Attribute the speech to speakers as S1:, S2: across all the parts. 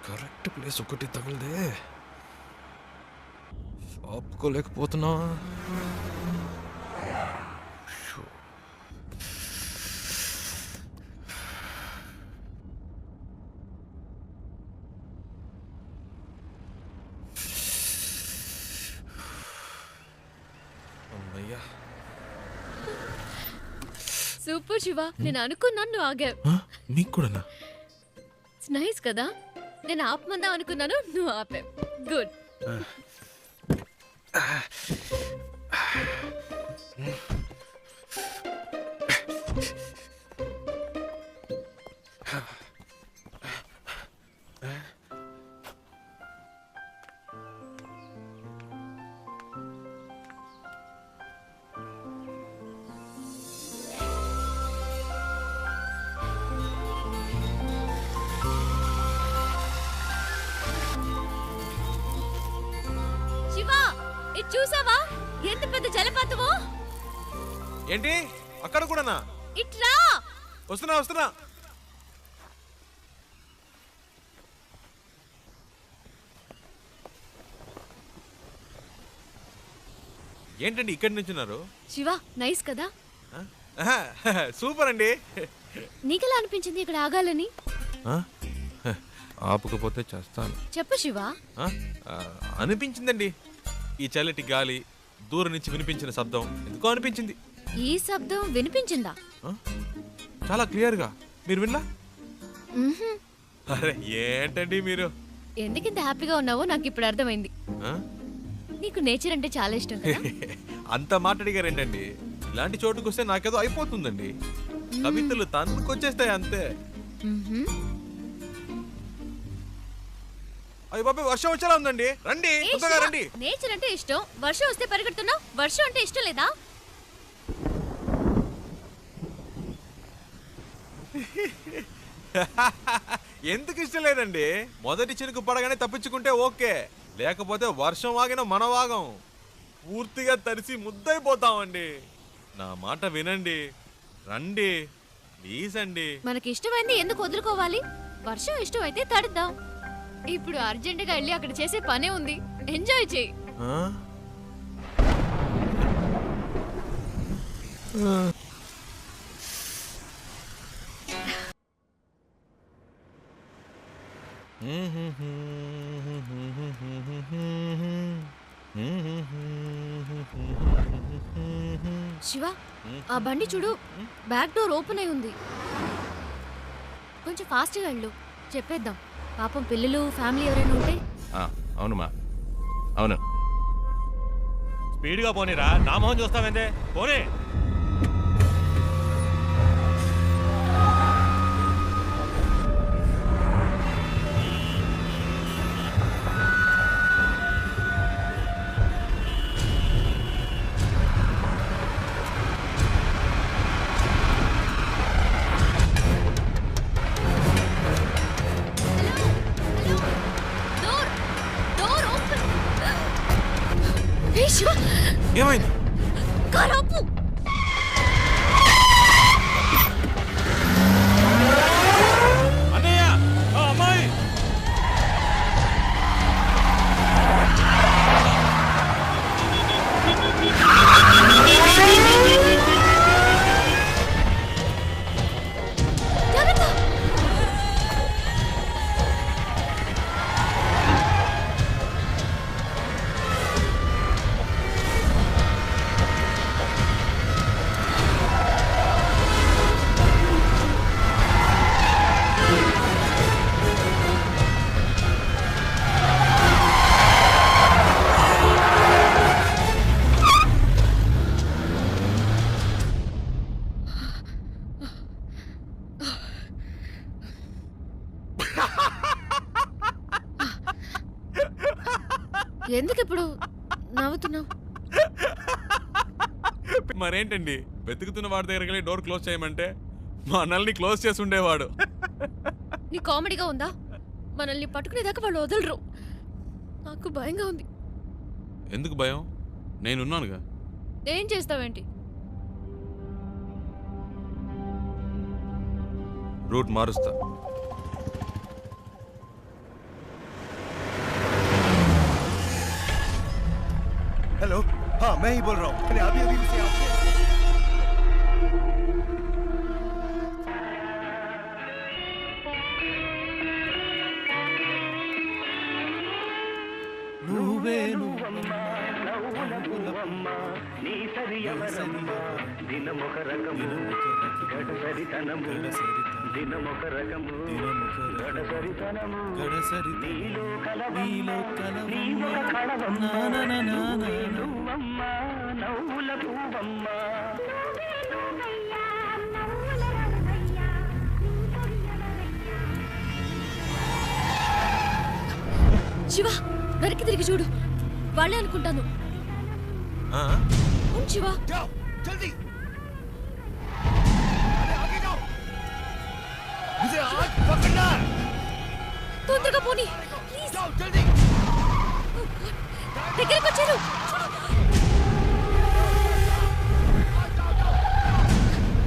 S1: Correct place ఒకటి తగిలిదే ఆపుకోలేకపోతున్నా. అమ్మయ్యా,
S2: super Shiva, నేను అనుకున్నాను నువ్వు ఆగావు.
S1: నీకు కూడానా?
S2: నైస్ కదా, నేను ఆపమందాం అనుకున్నాను, నువ్వు ఆపావు. గుడ్. చూసావా ఎంత పెద్ద జలపాతమో?
S1: ఏంటి అక్కడ కూడానా?
S2: ఇట్రా.
S1: వస్తున్నా వస్తున్నా. ఏంటండి ఇక్కడి నుంచున్నారు?
S2: శివ నైస్ కదా?
S1: సూపర్ అండి.
S2: నీకెలా అనిపించింది ఇక్కడ ఆగాలని?
S1: ఆపకపోతే చేస్తాను.
S2: చెప్పు శివ.
S1: అనిపించిందండి, ఈ చల్లటి గాలి, దూరం నుంచి వినిపించిన శబ్దం ఎందుకో అనిపించింది.
S2: ఈ శబ్దం వినిపించిందా?
S1: చాలా క్లియర్ గా. మీరు వినలా? అరే ఏంటండి మీరు?
S2: ఎందుకింత హ్యాపీగా ఉన్నావో నాకు ఇప్పుడు అర్థమైంది. నీకు నేచర్ అంటే చాలా ఇష్టం కదా?
S1: అంత మాట్లాడిగారేంటండి? ఇలాంటి చోటుకు వస్తే నాకేదో అయిపోతుందండి. కవితలు తన్నుకొచ్చేస్తాయి అంతే. అయ్య బాబాయ్, వర్షం వచ్చేలా ఉందండి. రండి తొందరగా రండి.
S2: నేచర్ అంటే ఇష్టం, వర్షం వస్తే పరిగెడుతున్నావు. వర్షం అంటే ఇష్టం లేదా?
S1: ఎందుకు ఇష్టం లేదండి? మొదటి చినుకు పడగానే తప్పించుకుంటే ఓకే, లేకపోతే వర్షం వాగిన మన వాగం పూర్తిగా తడిసి ముద్దైపోతామండి. నా మాట వినండి, రండి ప్లీజ్ అండి.
S2: మనకి ఇష్టమైంది ఎందుకు వదులుకోవాలి? వర్షం ఇష్టం అయితే తడుద్దాం. ఇప్పుడు అర్జెంటుగా వెళ్ళి అక్కడ చేసే పనే ఉంది, ఎంజాయ్ చేయి. శివ, ఆ బండి చూడు, బ్యాక్ డోర్ ఓపెన్ అయి ఉంది. కొంచెం ఫాస్ట్గా వెళ్ళు, చెప్పేద్దాం. పాపం పిల్లలు ఫ్యామిలీ ఎవరైనా ఉంటే.
S1: అవునుమా, అవును.
S3: స్పీడ్గా పోనీరా, నా మొహం చూస్తావేందే, పోనీ.
S1: ఏమైంది?
S2: కారాపు.
S3: అన్నయ్య, అమ్మాయి.
S2: ఎందుకు ఇప్పుడు నవ్వుతున్నావు?
S1: మరేంటండి, వెతుకుతున్న వాడి దగ్గరికి వెళ్ళి డోర్ క్లోజ్ చేయమంటే మా అన్నల్ని క్లోజ్ చేసి ఉండేవాడు.
S2: నీ కామెడీగా ఉందా? మనల్ని పట్టుకునేదాకా వాళ్ళు వదలరు. నాకు భయంగా ఉంది.
S1: ఎందుకు భయం? నేనున్నానుగా.
S2: ఏం చేస్తావేంటి?
S1: రూట్ మారుస్తా.
S4: हेलो, हाँ मैं ही बोल रहा हूँ। मैंने अभी अभी उसे आपसे
S2: శివ వెనక్కి తిరిగి చూడు, వాళ్ళే అనుకుంటాను.
S1: ఆ?
S2: అవును శివ.
S4: जाओ जल्दी अरे आगे जाओ मुझे आज पकड़ना है
S2: తొందరగా పోనీ ప్లీజ్.
S4: जाओ जल्दी
S2: దగ్గరికి వచ్చారు.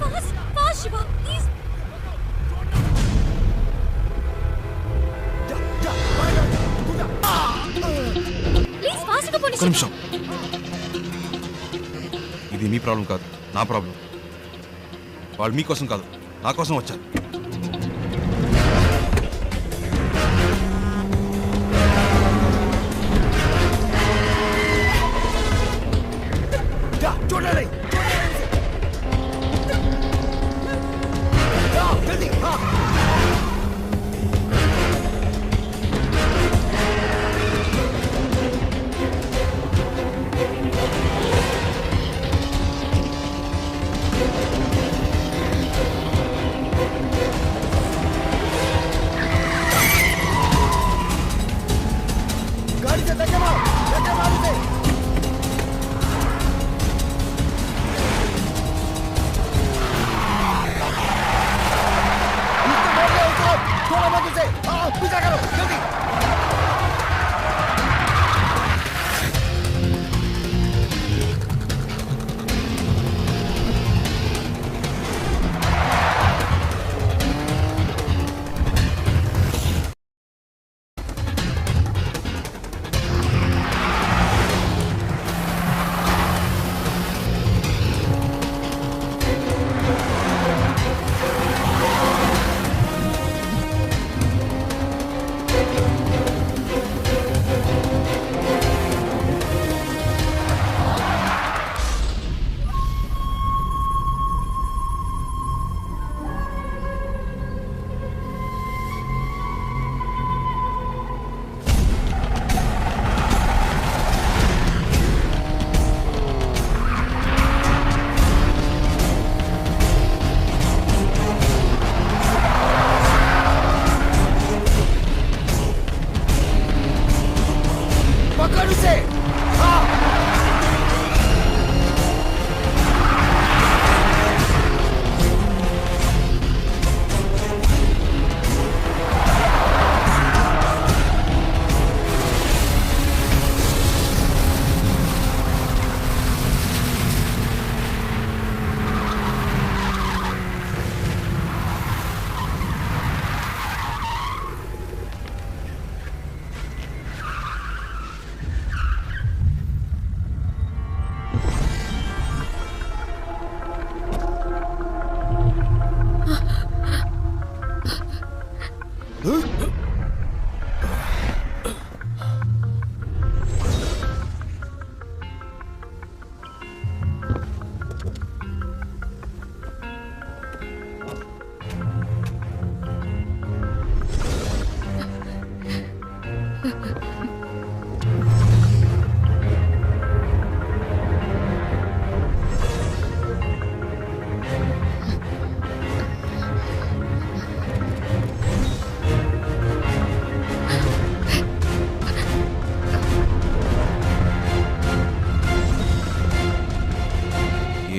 S2: Fast fast Shiva please. Please fast గా పోనీ
S1: ఒక్క
S2: శివ.
S1: నిమిషం. ఇది మీ ప్రాబ్లం కాదు, నా ప్రాబ్లం. వాళ్ళు మీకోసం కాదు, నా కోసం వచ్చారు.
S4: जा छोड़ना नहीं जाओ जल्दी हाँ गाड़ी से धक्के मार उसे थोड़ा मत उसे पीछा करो जल्दी पकड़ उसे हाँ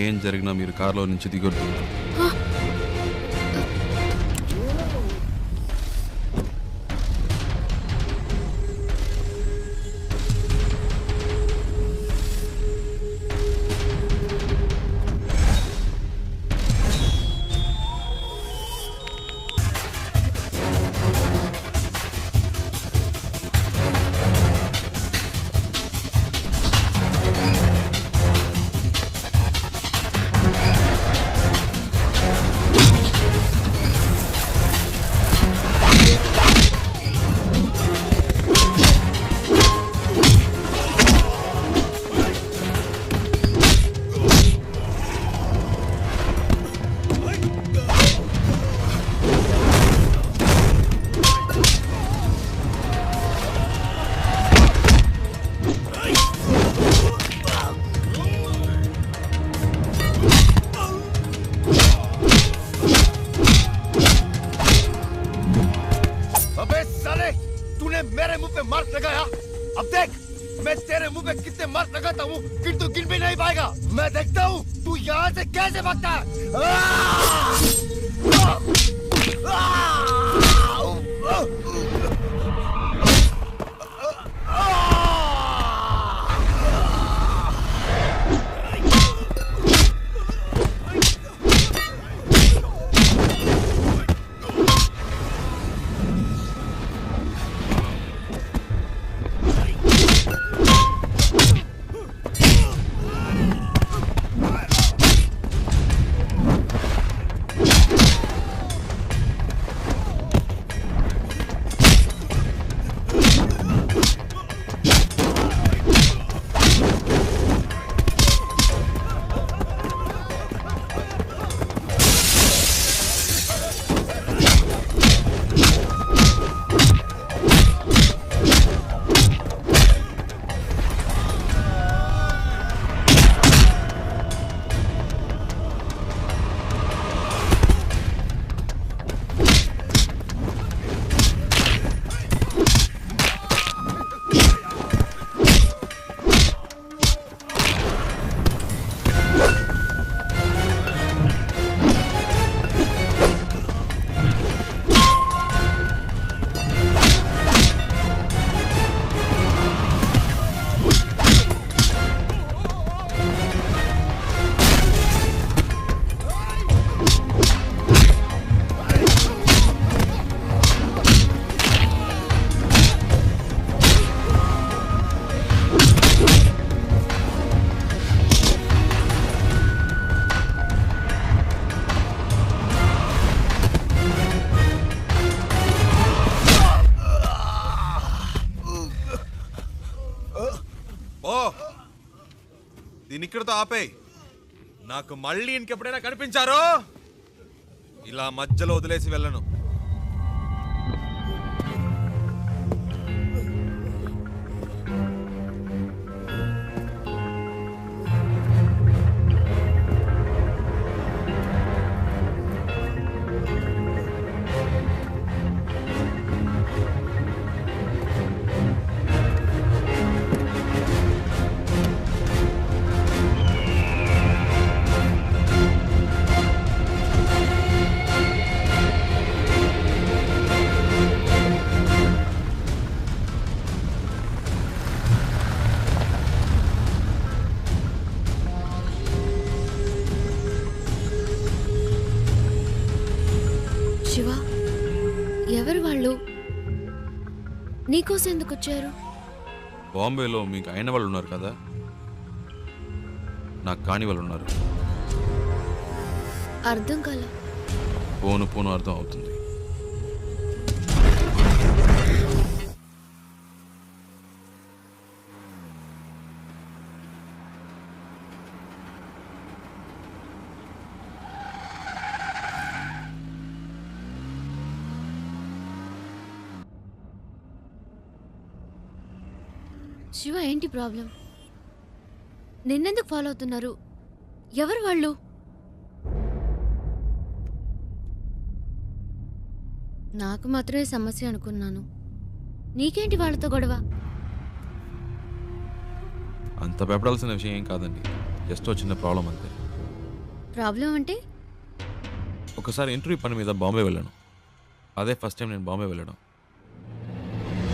S1: ఏం జరిగినా మీరు కారులో నుంచి దిగొద్దు.
S4: तूने मेरे मुंह पे मार्क लगाया, अब देख मैं तेरे मुंह पे कितने मार्क लगाता हूँ फिर तू गिन भी नहीं पाएगा। मैं देखता हूँ तू यहाँ से कैसे भागता है।
S1: ఓ దీని ఇక్కడతో ఆపేయ్. నాకు మళ్ళీ ఇంకెప్పుడైనా కనిపించారో ఇలా మధ్యలో వదిలేసి వెళ్ళను.
S2: శివ, ఎవరు వాళ్ళు? నీకోసం ఎందుకు వచ్చారు?
S1: బాంబేలో మీకు అయిన వాళ్ళు ఉన్నారు కదా, నాకు కాని వాళ్ళు ఉన్నారు.
S2: అర్థం కాల.
S1: పోను పోను అర్థం అవుతుంది.
S2: శివ, ఏంటి ప్రాబ్లం? నిన్నెందుకు ఫాలో అవుతున్నారు? ఎవరు వాళ్ళు? నాకు మాత్రమే సమస్య అనుకున్నాను. నీకేంటి వాళ్ళతో గొడవ?
S1: అంత భయపడాల్సిన విషయం ఏం కాదండి, జస్ట్ చిన్న ప్రాబ్లం అంతే.
S2: ప్రాబ్లం అంటే?
S1: ఒకసారి ఇంటర్వ్యూ పని మీద బాంబే వెళ్ళాను. అదే ఫస్ట్ టైం నేను బాంబే వెళ్ళడం.